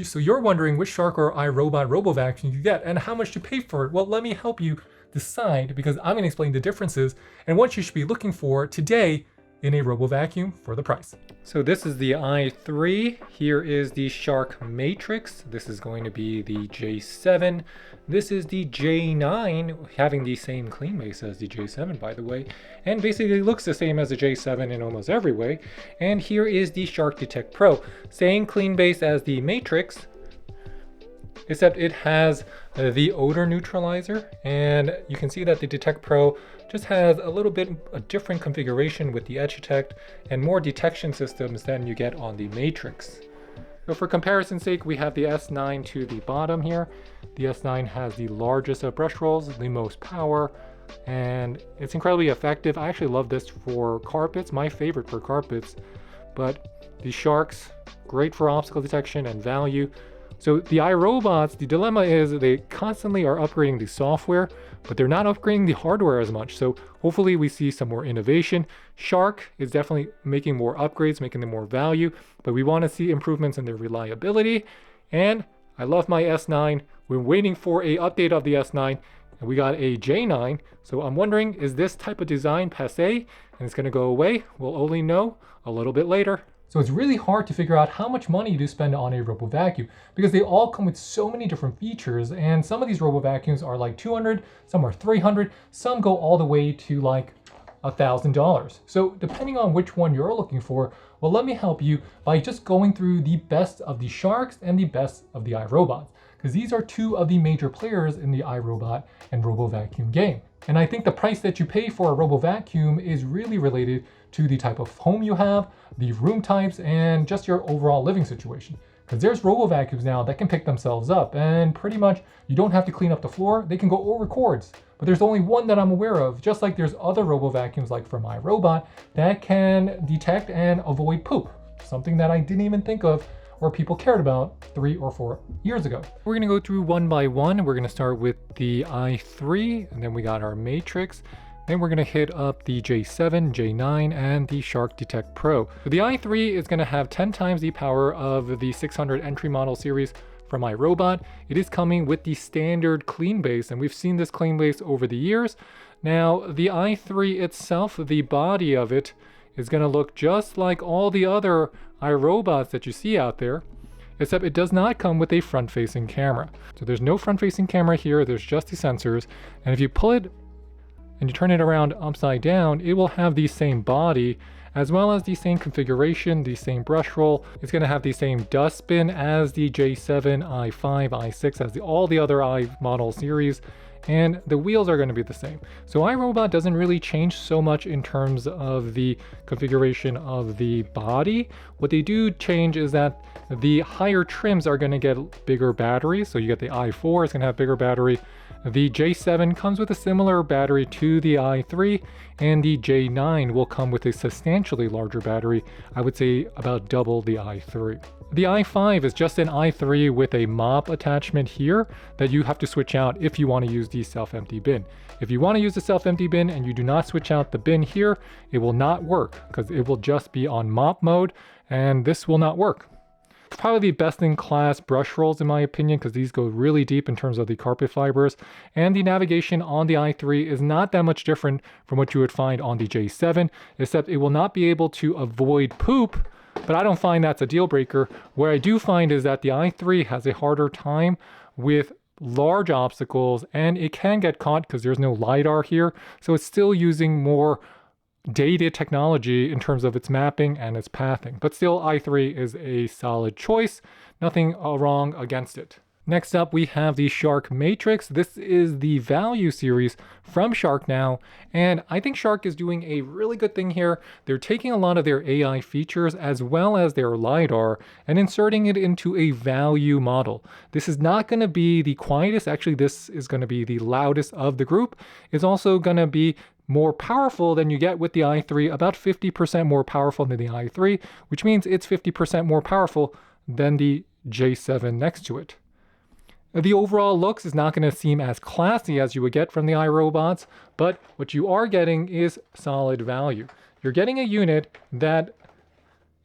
So you're wondering which Shark or iRobot Robovac you get and how much to pay for it. Well, let me help you decide because I'm going to explain the differences and what you should be looking for today in a RoboVacuum for the price. So this is the i3. Here is the Shark Matrix. This is going to be the J7. This is the J9, having the same clean base as the J7, by the way, and basically looks the same as the J7 in almost every way. And here is the Shark Detect Pro, same clean base as the Matrix, except it has the odor neutralizer, and you can see that the Detect Pro just has a little bit a different configuration with the edge detect and more detection systems than you get on the Matrix. So for comparison's sake, we have the S9 to the bottom here. The S9 has the largest of brush rolls, the most power, and it's incredibly effective. I actually love this for carpets, my favorite for carpets, but the Sharks, great for obstacle detection and value. So the iRobots, the dilemma is they constantly are upgrading the software, but they're not upgrading the hardware as much. So hopefully we see some more innovation. Shark is definitely making more upgrades, making them more value, but we want to see improvements in their reliability. And I love my S9. We're waiting for an update of the S9, and we got a J9. So I'm wondering, is this type of design passé and it's going to go away? We'll only know a little bit later. So it's really hard to figure out how much money to spend on a RoboVacuum because they all come with so many different features, and some of these RoboVacuums are like $200, some are $300, some go all the way to like $1,000. So depending on which one you're looking for, well, let me help you by just going through the best of the Sharks and the best of the iRobots, because these are two of the major players in the iRobot and RoboVacuum game. And I think the price that you pay for a RoboVacuum is really related to the type of home you have, the room types, and just your overall living situation. Because there's RoboVacuums now that can pick themselves up, and pretty much you don't have to clean up the floor, they can go over cords. But there's only one that I'm aware of, just like there's other RoboVacuums like from iRobot that can detect and avoid poop, something that I didn't even think of or people cared about 3 or 4 years ago. We're gonna go through one by one. We're gonna start with the i3, and then we got our Matrix. Then we're gonna hit up the J7, J9, and the Shark Detect Pro. So the i3 is gonna have 10 times the power of the 600 entry model series from iRobot. It is coming with the standard clean base, and we've seen this clean base over the years. Now, the i3 itself, the body of it, is gonna look just like all the other iRobots that you see out there, except it does not come with a front-facing camera. So there's no front-facing camera here, there's just the sensors, and if you pull it and you turn it around upside down, it will have the same body, as well as the same configuration, the same brush roll. It's gonna have the same dustbin as the J7, i5, i6, as all the other i model series, and the wheels are going to be the same. So iRobot doesn't really change so much in terms of the configuration of the body. What they do change is that the higher trims are going to get bigger batteries. So you get the i4, it's going to have bigger battery. The J7 comes with a similar battery to the i3, and the J9 will come with a substantially larger battery, I would say about double the i3. The i5 is just an i3 with a mop attachment here that you have to switch out if you want to use the self-empty bin. If you want to use the self-empty bin and you do not switch out the bin here, it will not work because it will just be on mop mode, and this will not work. Probably the best in class brush rolls in my opinion, because these go really deep in terms of the carpet fibers, and the navigation on the i3 is not that much different from what you would find on the J7, except it will not be able to avoid poop, but I don't find that's a deal breaker. What I do find is that the i3 has a harder time with large obstacles, and it can get caught because there's no LiDAR here, so it's still using more dated technology in terms of its mapping and its pathing. But still, i3 is a solid choice. Nothing wrong against it. Next up, we have the Shark Matrix. This is the value series from Shark now, and I think Shark is doing a really good thing here. They're taking a lot of their AI features as well as their LiDAR and inserting it into a value model. This is not going to be the quietest. Actually, this is going to be the loudest of the group. It's also going to be more powerful than you get with the i3, about 50% more powerful than the i3, which means it's 50% more powerful than the J7 next to it. The overall looks is not going to seem as classy as you would get from the iRobots, but what you are getting is solid value. You're getting a unit that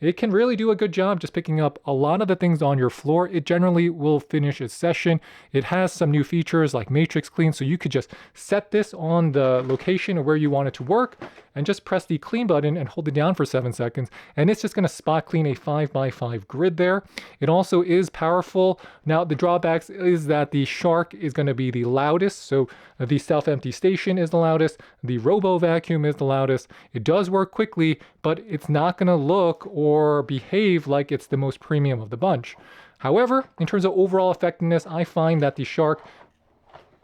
it can really do a good job just picking up a lot of the things on your floor. It generally will finish its session. It has some new features like matrix clean, so you could just set this on the location where you want it to work and just press the clean button and hold it down for 7 seconds, and it's just going to spot clean a 5x5 grid there. It also is powerful. Now, the drawbacks is that the Shark is going to be the loudest, so the self-empty station is the loudest, the Robo Vacuum is the loudest. It does work quickly, but it's not going to look or behave like it's the most premium of the bunch. However, in terms of overall effectiveness, I find that the Shark,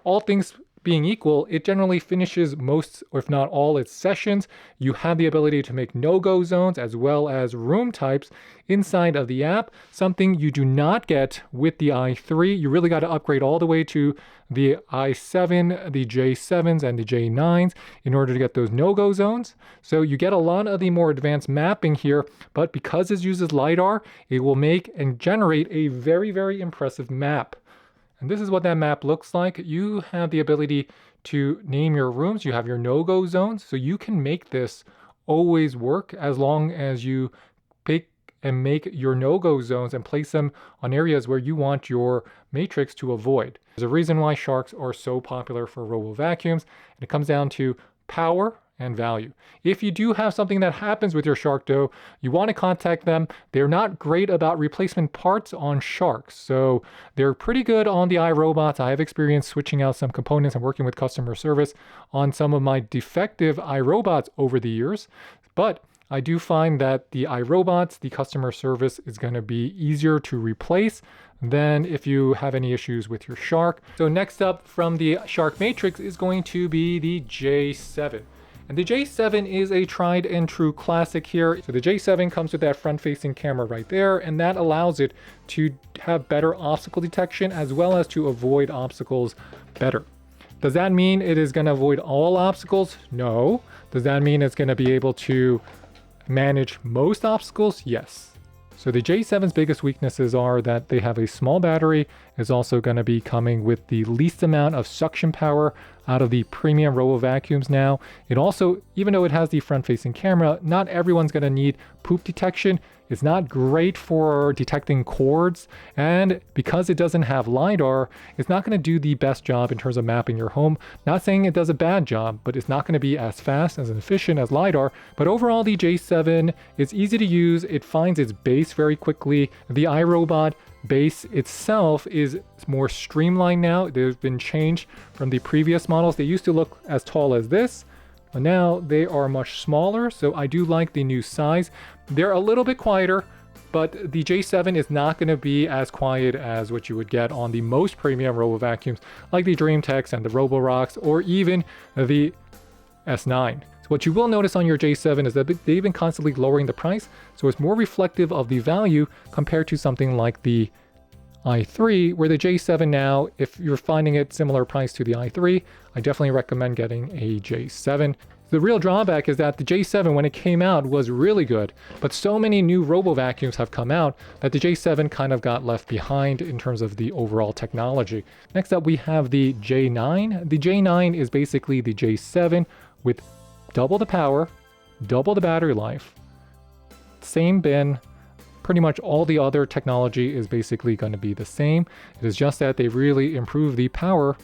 all things being equal, it generally finishes most, or if not all, its sessions. You have the ability to make no-go zones as well as room types inside of the app, something you do not get with the i3. You really got to upgrade all the way to the i7, the J7s, and the J9s in order to get those no-go zones. So you get a lot of the more advanced mapping here, but because it uses LiDAR, it will make and generate a very, very impressive map. And this is what that map looks like. You have the ability to name your rooms. You have your no-go zones. So you can make this always work as long as you pick and make your no-go zones and place them on areas where you want your matrix to avoid. There's a reason why Sharks are so popular for robo vacuums, and it comes down to power and value. If you do have something that happens with your Shark though, you want to contact them. They're not great about replacement parts on Sharks, so they're pretty good on the iRobots. I have experience switching out some components and working with customer service on some of my defective iRobots over the years, but I do find that the iRobots, the customer service is going to be easier to replace than if you have any issues with your Shark. So next up from the Shark Matrix is going to be the J7. And the J7 is a tried and true classic here. So the J7 comes with that front-facing camera right there, and that allows it to have better obstacle detection as well as to avoid obstacles better. Does that mean it is going to avoid all obstacles? No. Does that mean it's going to be able to manage most obstacles? Yes. So the J7's biggest weaknesses are that they have a small battery, is also going to be coming with the least amount of suction power out of the premium Robo vacuums now. It also, even though it has the front-facing camera, not everyone's going to need poop detection. It's not great for detecting cords, and because it doesn't have LiDAR, it's not going to do the best job in terms of mapping your home. Not saying it does a bad job, but it's not going to be as fast, as efficient as LiDAR. But overall, the J7 is easy to use. It finds its base very quickly. The iRobot base itself is more streamlined now. They've been changed from the previous models. They used to look as tall as this, but now they are much smaller, so I do like the new size. They're a little bit quieter, but the J7 is not going to be as quiet as what you would get on the most premium Robo vacuums like the DreamTechs and the Roborocks or even the S9. So what you will notice on your J7 is that they've been constantly lowering the price, so it's more reflective of the value compared to something like the i3, where the J7 now, if you're finding it similar price to the i3, I definitely recommend getting a J7. The real drawback is that the J7, when it came out, was really good, but so many new Robo vacuums have come out that the J7 kind of got left behind in terms of the overall technology. Next up, we have the J9. The J9 is basically the J7 with double the power, double the battery life, same bin. Pretty much all the other technology is basically going to be the same. It is just that they really improved the power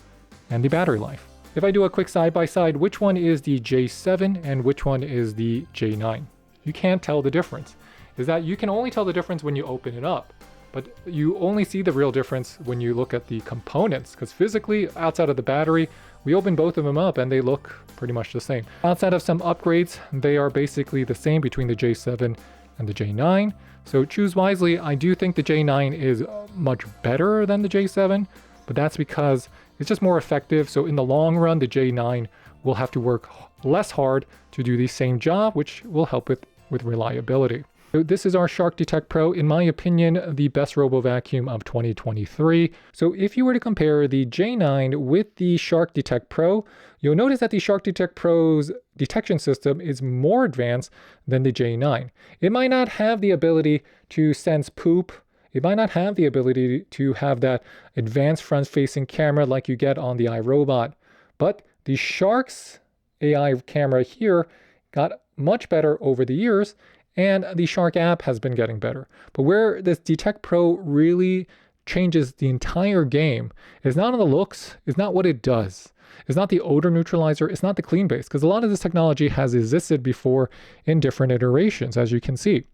and the battery life. If I do a quick side-by-side, which one is the J7 and which one is the J9? You can't tell the difference. Is that you can only tell the difference when you open it up, but you only see the real difference when you look at the components, because physically, outside of the battery, we open both of them up and they look pretty much the same. Outside of some upgrades, they are basically the same between the J7 and the J9. So choose wisely. I do think the J9 is much better than the J7, but that's because it's just more effective. So in the long run, the J9 will have to work less hard to do the same job, which will help with reliability. So this is our Shark Detect Pro, in my opinion, the best Robo vacuum of 2023. So if you were to compare the J9 with the Shark Detect Pro, you'll notice that the Shark Detect Pro's detection system is more advanced than the J9. It might not have the ability to sense poop. It might not have the ability to have that advanced front-facing camera like you get on the iRobot. But the Shark's AI camera here got much better over the years, And the Shark app has been getting better. But where this Detect Pro really changes the entire game is not on the looks, is not what it does. It's not the odor neutralizer, it's not the clean base, because a lot of this technology has existed before in different iterations, as you can see.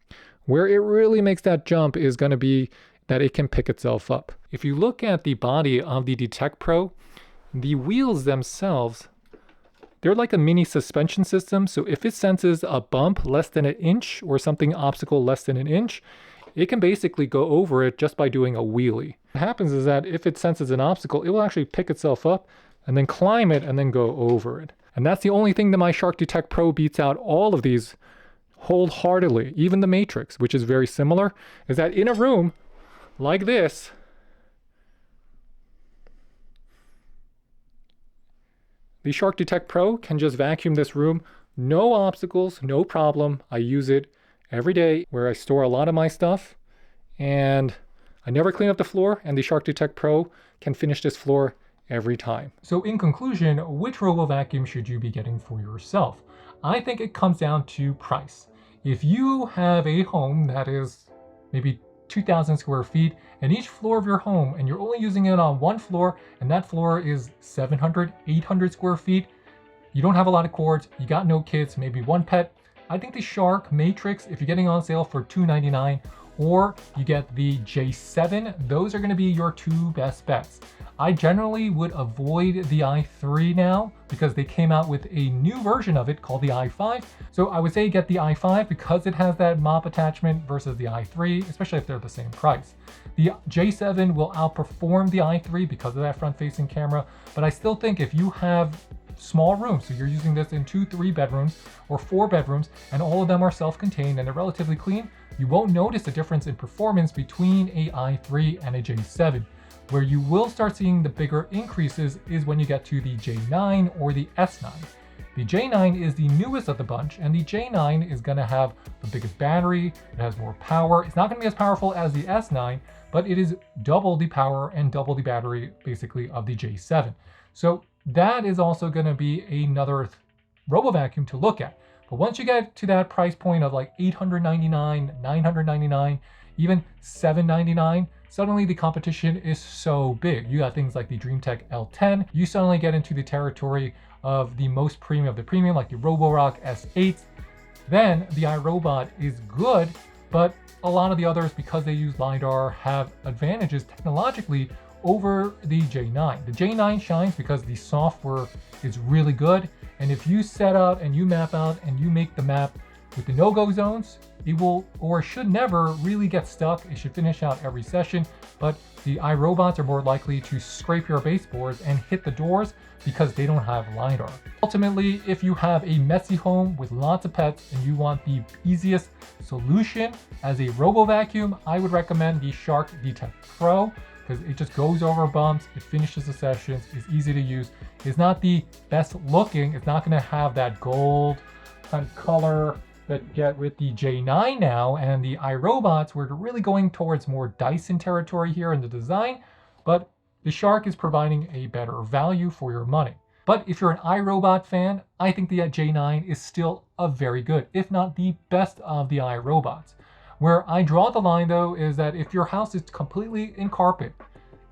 Where it really makes that jump is going to be that it can pick itself up. If you look at the body of the Detect Pro, the wheels themselves, they're like a mini suspension system. So if it senses a bump less than an inch or something obstacle less than an inch, it can basically go over it just by doing a wheelie. What happens is that if it senses an obstacle, it will actually pick itself up and then climb it and then go over it. And that's the only thing that my Shark Detect Pro beats out all of these wholeheartedly. Even the Matrix, which is very similar, is that in a room like this, the Shark Detect Pro can just vacuum this room. No obstacles, no problem. I use it every day where I store a lot of my stuff, and I never clean up the floor, and the Shark Detect Pro can finish this floor every time. So in conclusion, which Robovac should you be getting for yourself? I think it comes down to price. If you have a home that is maybe 2,000 square feet, and each floor of your home, and you're only using it on one floor, and that floor is 700, 800 square feet, you don't have a lot of cords, you got no kids, maybe one pet, I think the Shark Matrix, if you're getting on sale for $299, or you get the J7, those are going to be your two best bets. I generally would avoid the i3 now because they came out with a new version of it called the i5. So I would say get the i5 because it has that mop attachment versus the i3, especially if they're the same price. The J7 will outperform the i3 because of that front-facing camera, but I still think if you have small rooms, so you're using this in 2-3 bedrooms or 4 bedrooms, and all of them are self-contained and they're relatively clean, you won't notice a difference in performance between a i3 and a J7. Where you will start seeing the bigger increases is when you get to the J9 or the S9. The J9 is the newest of the bunch, and the J9 is going to have the biggest battery, it has more power. It's not going to be as powerful as the S9, but it is double the power and double the battery basically of the J7. So that is also going to be another Robovac to look at. But once you get to that price point of like $899, $999, even $799, suddenly the competition is so big. You got things like the DreamTech L10. You suddenly get into the territory of the most premium of the premium, like the Robovac S8. Then the iRobot is good, but a lot of the others, because they use LiDAR, have advantages technologically over the J9. The J9 shines because the software is really good. And if you set out and you map out and you make the map with the no-go zones, it will or should never really get stuck. It should finish out every session, but the iRobots are more likely to scrape your baseboards and hit the doors because they don't have LiDAR. Ultimately, if you have a messy home with lots of pets and you want the easiest solution as a Robovac, I would recommend the Shark Detect Pro because it just goes over bumps, it finishes the sessions, it's easy to use. It's not the best looking, it's not going to have that gold kind of color that you get with the J9 now, and the iRobots, we're really going towards more Dyson territory here in the design, but the Shark is providing a better value for your money. But if you're an iRobot fan, I think the J9 is still a very good, if not the best of the iRobots. Where I draw the line though is that if your house is completely in carpet,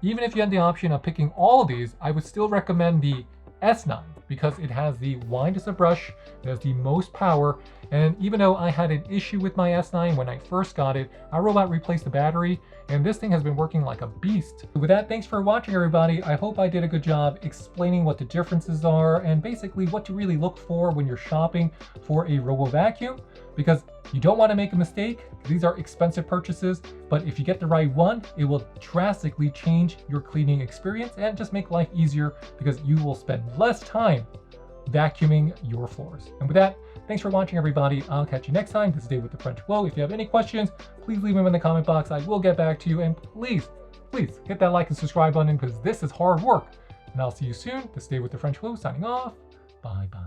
even if you had the option of picking all of these, I would still recommend the S9 because it has the widest of brush, it has the most power, and even though I had an issue with my S9 when I first got it, iRobot replaced the battery, and this thing has been working like a beast. With that, thanks for watching everybody. I hope I did a good job explaining what the differences are and basically what to really look for when you're shopping for a Robovac, because you don't want to make a mistake. These are expensive purchases, but if you get the right one, it will drastically change your cleaning experience and just make life easier because you will spend less time vacuuming your floors. And with that, thanks for watching everybody. I'll catch you next time. This is Dave with the French Glow. If you have any questions, please leave them in the comment box. I will get back to you, and please hit that like and subscribe button because this is hard work. And I'll see you soon. This is Dave with the French Glow signing off. Bye bye.